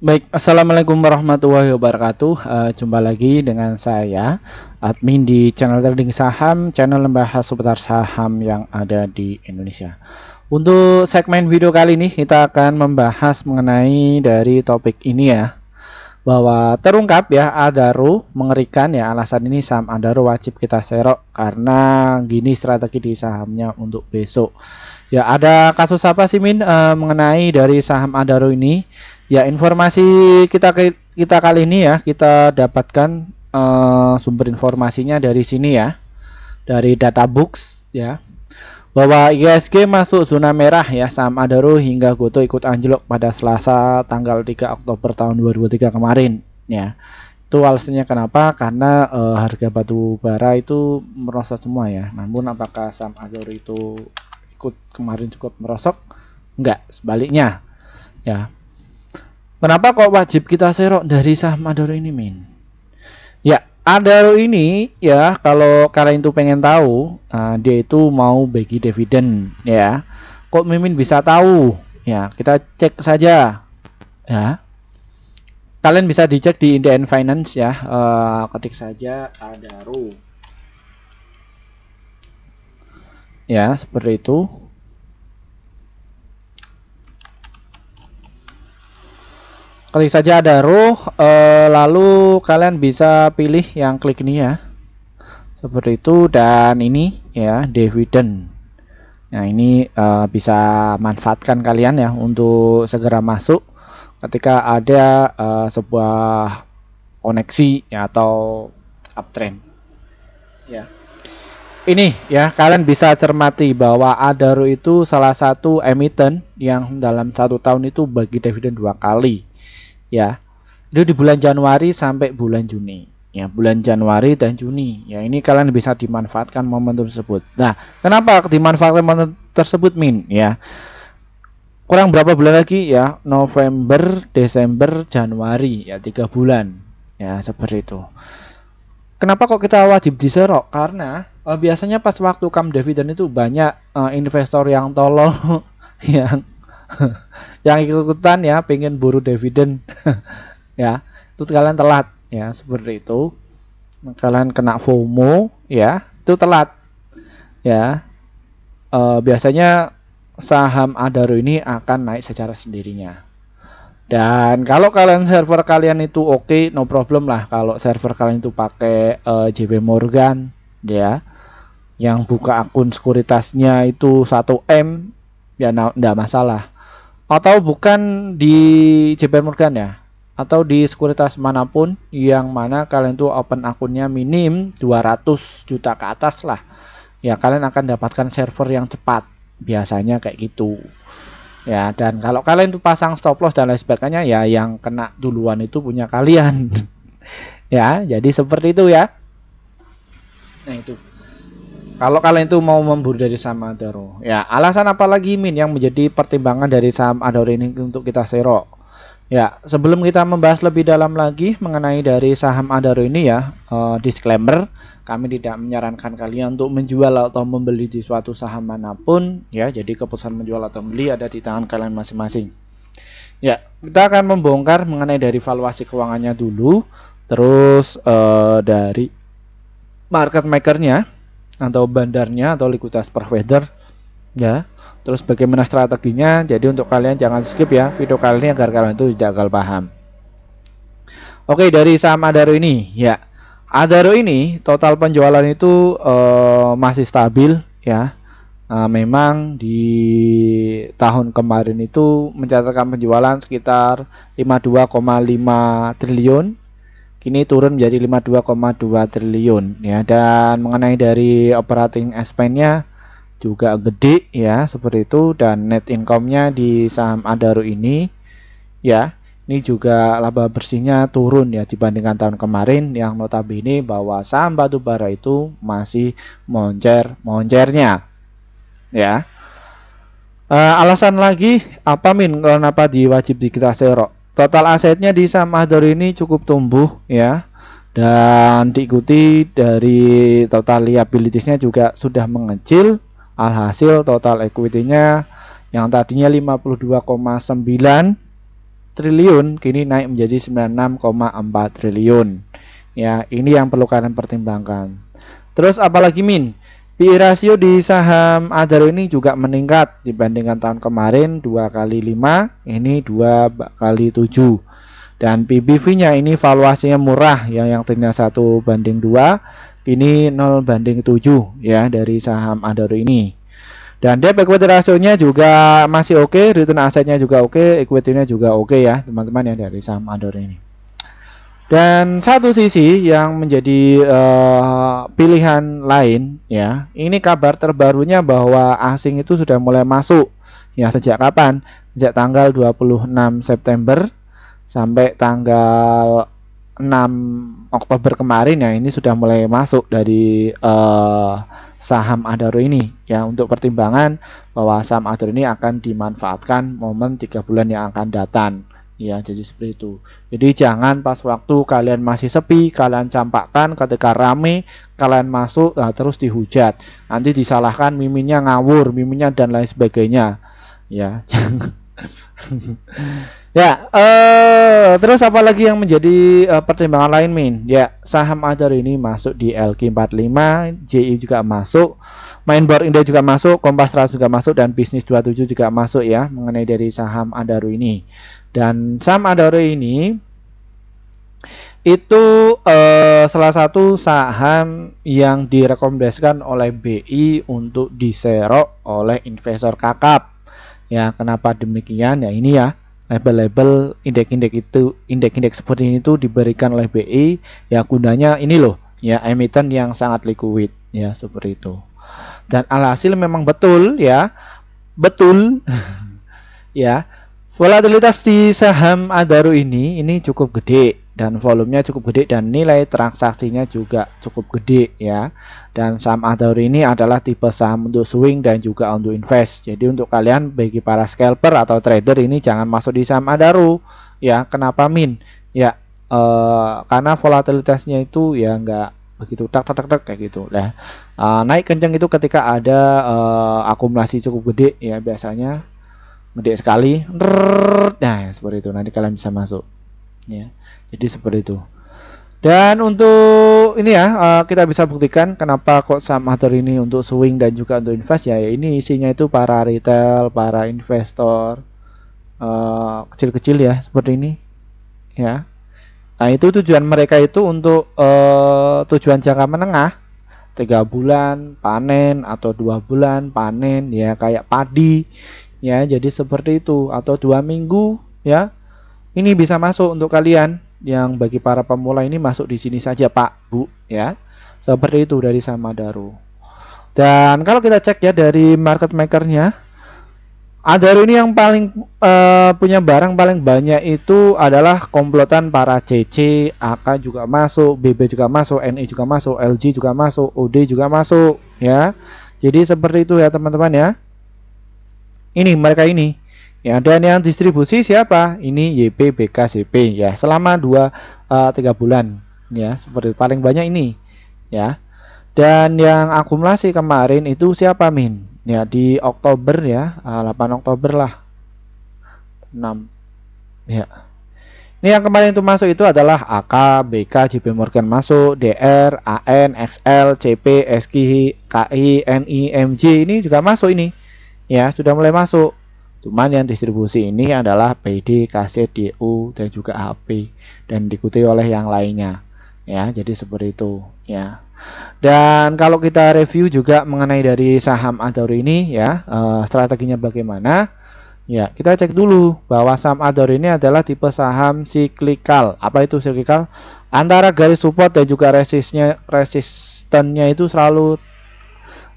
Baik, assalamualaikum warahmatullahi wabarakatuh. Jumpa lagi dengan saya, admin di channel trading saham, channel membahas seputar saham yang ada di Indonesia. Untuk segmen video kali ini kita akan membahas mengenai dari topik ini ya, bahwa terungkap ya Adaro mengerikan ya. Alasan ini saham Adaro wajib kita serok karena gini strategi di sahamnya untuk besok. Ya, ada kasus apa sih Min mengenai dari saham Adaro ini? Ya, informasi kita kali ini ya, kita dapatkan sumber informasinya dari sini ya, dari Databooks ya, bahwa IHSG masuk zona merah ya, saham Adaro hingga Goto ikut anjlok pada Selasa tanggal 3 Oktober tahun 2023 kemarin ya. Itu alasannya kenapa? Karena harga batu bara itu merosot semua ya. Namun apakah saham Adaro itu ikut kemarin cukup merosot? Enggak, sebaliknya ya. Kenapa kok wajib kita serok dari saham Adaro ini, Min? Ya, Adaro ini ya, kalau kalian itu pengen tahu, dia itu mau bagi dividen ya. Kok Mimin bisa tahu? Ya, kita cek saja ya. Kalian bisa dicek di Indian Finance ya. Ketik saja Adaro. Ya, seperti itu. Klik saja Adaro, lalu kalian bisa pilih yang klik ini ya, seperti itu. Dan ini ya dividen. Nah ini bisa manfaatkan kalian ya untuk segera masuk ketika ada sebuah koneksi ya, atau uptrend ya. Ini ya, kalian bisa cermati bahwa Adaro itu salah satu emiten yang dalam 1 tahun itu bagi dividen 2 kali ya. Itu di bulan Januari sampai bulan Juni ya, bulan Januari dan Juni ya. Ini kalian bisa dimanfaatkan momen tersebut. Nah, kenapa dimanfaatkan momen tersebut, Min ya? Kurang berapa bulan lagi ya, November, Desember, Januari ya, 3 bulan ya, seperti itu. Kenapa kok kita wajib diserok? Karena biasanya pas waktu come dividen itu banyak investor yang tolol yang yang ikutan ya, pengen buru dividen ya, itu kalian telat ya, seperti itu. Kalian kena FOMO ya, itu telat ya. Biasanya saham Adaro ini akan naik secara sendirinya. Dan kalau kalian server kalian itu oke, no problem lah. Kalau server kalian itu pakai JP Morgan ya, yang buka akun sekuritasnya itu 1M ya, enggak masalah. Atau bukan di JP Morgan ya, atau di sekuritas manapun yang mana kalian tuh open akunnya minim 200 juta ke atas lah ya, kalian akan dapatkan server yang cepat, biasanya kayak gitu ya. Dan kalau kalian tuh pasang stop loss dan lain sebagainya ya, yang kena duluan itu punya kalian ya, jadi seperti itu ya. Nah itu, kalau kalian itu mau memburu dari saham Adaro ya. Alasan apa lagi, Min, yang menjadi pertimbangan dari saham Adaro ini untuk kita serok ya? Sebelum kita membahas lebih dalam lagi mengenai dari saham Adaro ini ya, disclaimer, kami tidak menyarankan kalian untuk menjual atau membeli di suatu saham manapun ya. Jadi keputusan menjual atau membeli ada di tangan kalian masing-masing ya. Kita akan membongkar mengenai dari valuasi keuangannya dulu, terus dari market makernya atau bandarnya atau likuiditas provider ya, terus bagaimana strateginya. Jadi untuk kalian jangan skip ya video kali ini agar kalian itu tidak gagal paham. Oke, dari saham Adaro ini ya, Adaro ini total penjualan itu masih stabil ya. Memang di tahun kemarin itu mencatatkan penjualan sekitar 52,5 triliun, kini turun menjadi 52,2 triliun ya. Dan mengenai dari operating expense-nya juga gede ya, seperti itu. Dan net income-nya di saham Adaro ini ya, ini juga laba bersihnya turun ya dibandingkan tahun kemarin, yang notabene bahwa saham batubara itu masih moncernya ya. Alasan lagi apa, Min, kenapa diwajib di kita serok? Total asetnya di saham Adaro ini cukup tumbuh ya, dan diikuti dari total liabilitiesnya juga sudah mengecil. Alhasil total equity-nya yang tadinya 52,9 triliun kini naik menjadi 96,4 triliun. Ya, ini yang perlu kalian pertimbangkan. Terus apalagi Min? PE rasio di saham Adaro ini juga meningkat dibandingkan tahun kemarin 2 kali 5, ini 2 kali 7. Dan PBV-nya ini valuasinya murah yang tadinya 1:2, kini 0:7 ya dari saham Adaro ini. Dan debt equity ratio-nya juga masih oke, return asetnya juga oke, equity-nya juga oke ya teman-teman ya dari saham Adaro ini. Dan satu sisi yang menjadi pilihan lain ya, ini kabar terbarunya bahwa asing itu sudah mulai masuk. Ya, sejak kapan? Sejak tanggal 26 September sampai tanggal 6 Oktober kemarin ya, ini sudah mulai masuk dari saham Adaro ini ya, untuk pertimbangan bahwa saham Adaro ini akan dimanfaatkan momen 3 bulan yang akan datang. Ya, jadi seperti itu. Jadi jangan pas waktu kalian masih sepi, kalian campakkan, ketika rame kalian masuk, nah, terus dihujat. Nanti disalahkan miminnya ngawur, miminnya dan lain sebagainya. Ya, ya, terus apa lagi yang menjadi pertimbangan lain, Min? Ya, saham Adaro ini masuk di LQ45, JI juga masuk, Mainboard Indah juga masuk, Kompas 100 juga masuk, dan Bisnis 27 juga masuk ya, mengenai dari saham Adaro ini. Dan saham Adaro ini itu salah satu saham yang direkomendasikan oleh BI untuk diserok oleh investor kakap. Ya, kenapa demikian? Ya, ini ya, label-label indeks-indeks seperti ini tuh diberikan oleh BI ya, gunanya ini loh ya, emiten yang sangat liquid ya, seperti itu. Dan alhasil memang betul ya, betul ya, volatilitas di saham Adaro ini cukup gede dan volumenya cukup gede dan nilai transaksinya juga cukup gede ya. Dan saham Adaro ini adalah tipe saham untuk swing dan juga untuk invest. Jadi untuk kalian bagi para scalper atau trader ini jangan masuk di saham Adaro ya. Kenapa, Min? Ya, karena volatilitasnya itu ya enggak begitu tak kayak gitu lah. Naik kencang itu ketika ada akumulasi cukup gede ya, biasanya gede sekali. Nah, seperti itu, nanti kalian bisa masuk ya. Jadi seperti itu. Dan untuk ini ya, kita bisa buktikan kenapa kok saham Adaro ini untuk swing dan juga untuk invest ya. Ini isinya itu para retail, para investor kecil-kecil ya, seperti ini ya. Nah, itu tujuan mereka itu untuk tujuan jangka menengah, 3 bulan panen atau 2 bulan panen ya, kayak padi ya. Jadi seperti itu, atau 2 minggu ya. Ini bisa masuk untuk kalian yang bagi para pemula ini, masuk di sini saja Pak Bu ya. Seperti itu dari saham Adaro. Dan kalau kita cek ya dari market makernya, Adaro ini yang paling punya barang paling banyak itu adalah komplotan para CC, AK juga masuk, BB juga masuk, NI juga masuk, LG juga masuk, OD juga masuk ya. Jadi seperti itu ya teman-teman ya. Ini mereka ini ya. Dan yang distribusi siapa? Ini YPBKCP ya, selama 3 bulan ya, seperti paling banyak ini ya. Dan yang akumulasi kemarin itu siapa, Min? Ya, di Oktober ya, 8 Oktober lah, 6 ya. Ini yang kemarin itu masuk itu adalah AK, BK, JP Morgan masuk, DR, AN, XL, CP, SKI, KI, NI, MJ ini juga masuk ini ya, sudah mulai masuk. Cuman yang distribusi ini adalah PD, KC, DU dan juga HP, dan diikuti oleh yang lainnya ya. Jadi seperti itu ya. Dan kalau kita review juga mengenai dari saham Adaro ini ya, strateginya bagaimana ya, kita cek dulu bahwa saham Adaro ini adalah tipe saham siklikal. Apa itu siklikal? Antara garis support dan juga resistennya itu selalu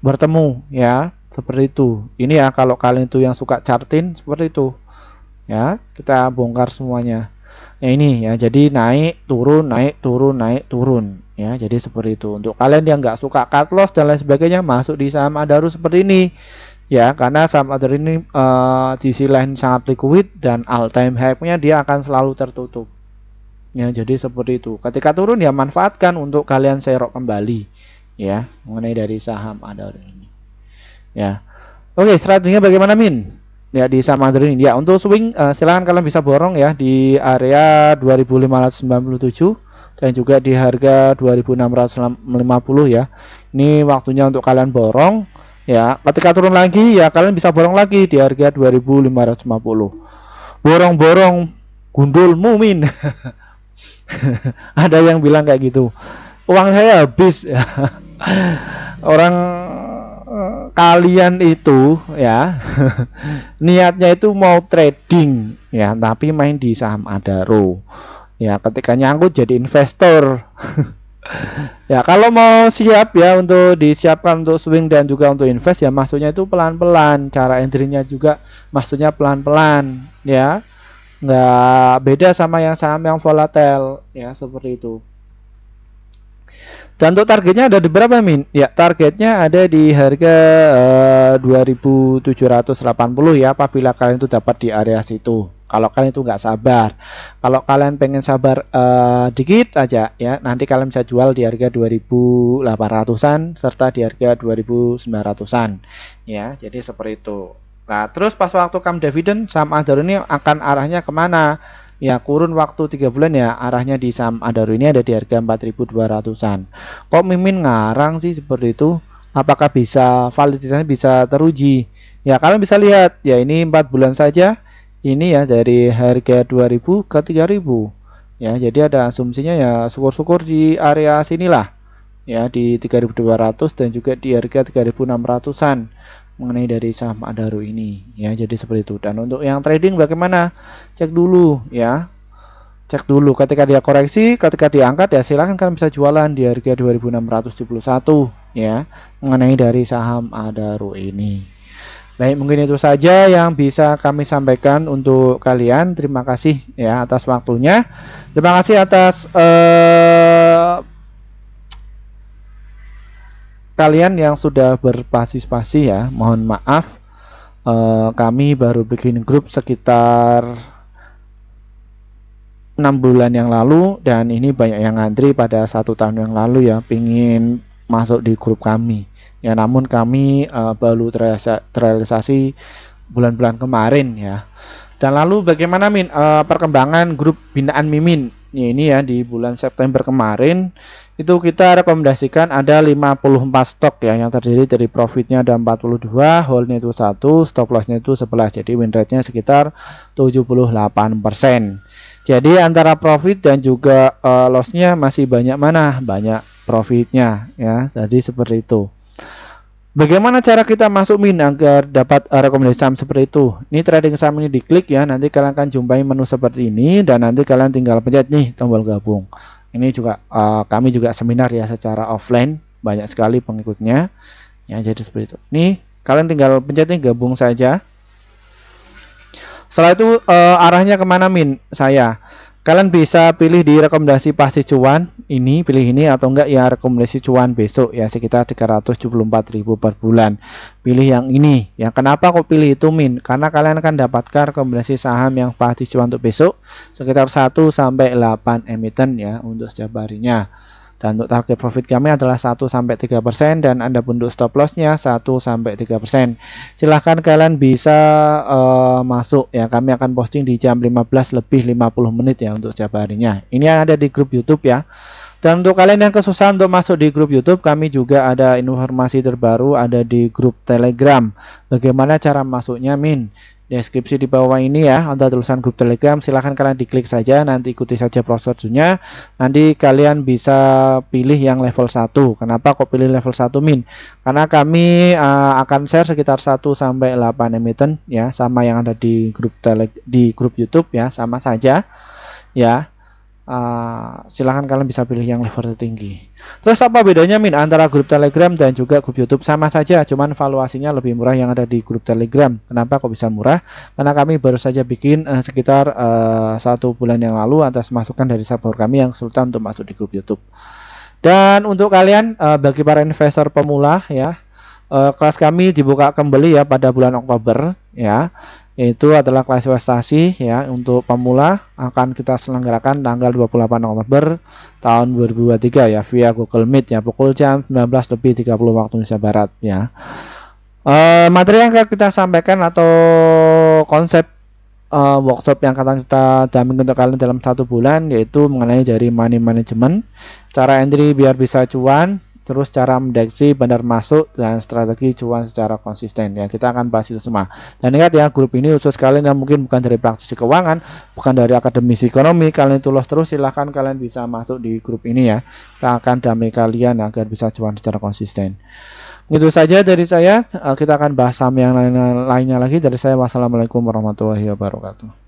bertemu ya, seperti itu. Ini ya, kalau kalian itu yang suka charting seperti itu ya, kita bongkar semuanya ya. Ini ya, jadi naik turun naik turun naik turun ya. Jadi seperti itu. Untuk kalian yang nggak suka cut loss dan lain sebagainya, masuk di saham Adaro seperti ini ya, karena saham Adaro ini di sisi lain sangat liquid dan all time high-nya dia akan selalu tertutup ya. Jadi seperti itu. Ketika turun ya, manfaatkan untuk kalian serok kembali ya, mengenai dari saham Adaro ini ya. Oke, strateginya bagaimana, Min? ya di saham Android ini. Ya untuk swing silahkan kalian bisa borong ya di area 2597 dan juga di harga 2650 ya. Ini waktunya untuk kalian borong ya. Ketika turun lagi ya kalian bisa borong lagi di harga 2550. Borong-borong gundul mumin. Ada yang bilang kayak gitu. Uang saya habis ya. Orang kalian itu ya niatnya itu mau trading ya, tapi main di saham Adaro. Ya, ketika nyangkut jadi investor. Ya, kalau mau siap ya untuk disiapkan untuk swing dan juga untuk invest ya masuknya itu pelan-pelan. Cara entry-nya juga masuknya pelan-pelan ya. Nggak beda sama yang saham yang volatile ya seperti itu. Dan untuk targetnya ada di berapa Min? Ya targetnya ada di harga 2780 ya apabila kalian itu dapat di area situ. Kalau kalian itu nggak sabar, kalau kalian pengen sabar dikit aja ya nanti kalian bisa jual di harga 2800-an serta di harga 2900-an ya. Jadi seperti itu. Nah terus pas waktu come dividend saham Adaro ini akan arahnya kemana? Ya kurun waktu 3 bulan ya arahnya di saham Adaro ini ada di harga 4200-an. Kok Mimin ngarang sih seperti itu? Apakah bisa validitasnya bisa teruji? Ya kalian bisa lihat ya ini 4 bulan saja ini ya dari harga 2000 ke 3000 ya. Jadi ada asumsinya ya syukur-syukur di area sinilah ya di 3200 dan juga di harga 3600-an mengenai dari saham Adaro ini ya. Jadi seperti itu. Dan untuk yang trading bagaimana? Cek dulu ya. Cek dulu ketika dia koreksi, ketika diangkat ya silahkan kalian bisa jualan di harga 2671 ya mengenai dari saham Adaro ini. Baik, mungkin itu saja yang bisa kami sampaikan untuk kalian. Terima kasih ya atas waktunya. Terima kasih atas kalian yang sudah berpartisipasi ya. Mohon maaf kami baru bikin grup sekitar 6 bulan yang lalu dan ini banyak yang ngantri pada 1 tahun yang lalu ya pingin masuk di grup kami ya, namun kami baru terrealisasi bulan-bulan kemarin ya. Dan lalu bagaimana Min perkembangan grup binaan Mimin ya, ini ya di bulan September kemarin itu kita rekomendasikan ada 54 stok ya yang terdiri dari profitnya ada 42, holdnya itu 1, stop lossnya itu 11, jadi win rate nya sekitar 78%. Jadi antara profit dan juga lossnya masih banyak mana? Banyak profitnya ya, jadi seperti itu. Bagaimana cara kita masuk Min agar dapat rekomendasi saham seperti itu? Ini trading saham ini diklik ya, nanti kalian akan jumpai menu seperti ini dan nanti kalian tinggal pencet nih tombol gabung. Ini juga kami juga seminar ya secara offline, banyak sekali pengikutnya. Ya jadi seperti itu. Nih kalian tinggal pencet nih gabung saja. Setelah itu arahnya kemana Min? Kalian bisa pilih di rekomendasi pasti cuan ini, pilih ini atau enggak ya rekomendasi cuan besok ya sekitar 374.000 per bulan. Pilih yang ini. Ya kenapa kok pilih itu Min? Karena kalian akan dapatkan rekomendasi saham yang pasti cuan untuk besok sekitar 1 sampai 8 emiten ya untuk setiap harinya. Dan untuk target profit kami adalah 1-3% dan Anda untuk stop lossnya 1-3%. Silahkan kalian bisa masuk ya, kami akan posting di jam 15 lebih 50 menit ya untuk setiap harinya. Ini yang ada di grup YouTube ya. Dan untuk kalian yang kesusahan untuk masuk di grup YouTube, kami juga ada informasi terbaru ada di grup Telegram. Bagaimana cara masuknya Min? Deskripsi di bawah ini ya, ada tulisan grup Telegram, silahkan kalian diklik saja, nanti ikuti saja prosedurnya. Nanti kalian bisa pilih yang level 1. Kenapa kok pilih level 1 Min? Karena kami akan share sekitar 1-8 emiten ya, sama yang ada di grup YouTube ya, sama saja ya. Silahkan kalian bisa pilih yang level tertinggi. Terus apa bedanya Min antara grup Telegram dan juga grup YouTube? Sama saja, cuman valuasinya lebih murah yang ada di grup Telegram. Kenapa kok bisa murah? Karena kami baru saja bikin sekitar 1 bulan yang lalu atas masukan dari subscriber kami yang kesulitan untuk masuk di grup YouTube. Dan untuk kalian bagi para investor pemula ya, kelas kami dibuka kembali ya pada bulan Oktober ya. Itu adalah kelas investasi ya untuk pemula, akan kita selenggarakan tanggal 28 Oktober tahun 2023 ya via Google Meet ya pukul jam 19.30 waktu Indonesia Barat ya. Materi yang akan kita sampaikan atau konsep workshop yang akan kita dampingi untuk kalian dalam 1 bulan yaitu mengenai dari money management, cara entry biar bisa cuan, terus cara mendeteksi benar masuk dan strategi cuan secara konsisten ya. Kita akan bahas itu semua. Dan ingat ya, grup ini khusus kalian yang mungkin bukan dari praktisi keuangan, bukan dari akademisi ekonomi, kalian itu lolos terus silahkan kalian bisa masuk di grup ini ya. Kita akan dampingi kalian agar bisa cuan secara konsisten. Itu saja dari saya. Kita akan bahas saham yang lainnya lagi dari saya. Wassalamualaikum warahmatullahi wabarakatuh.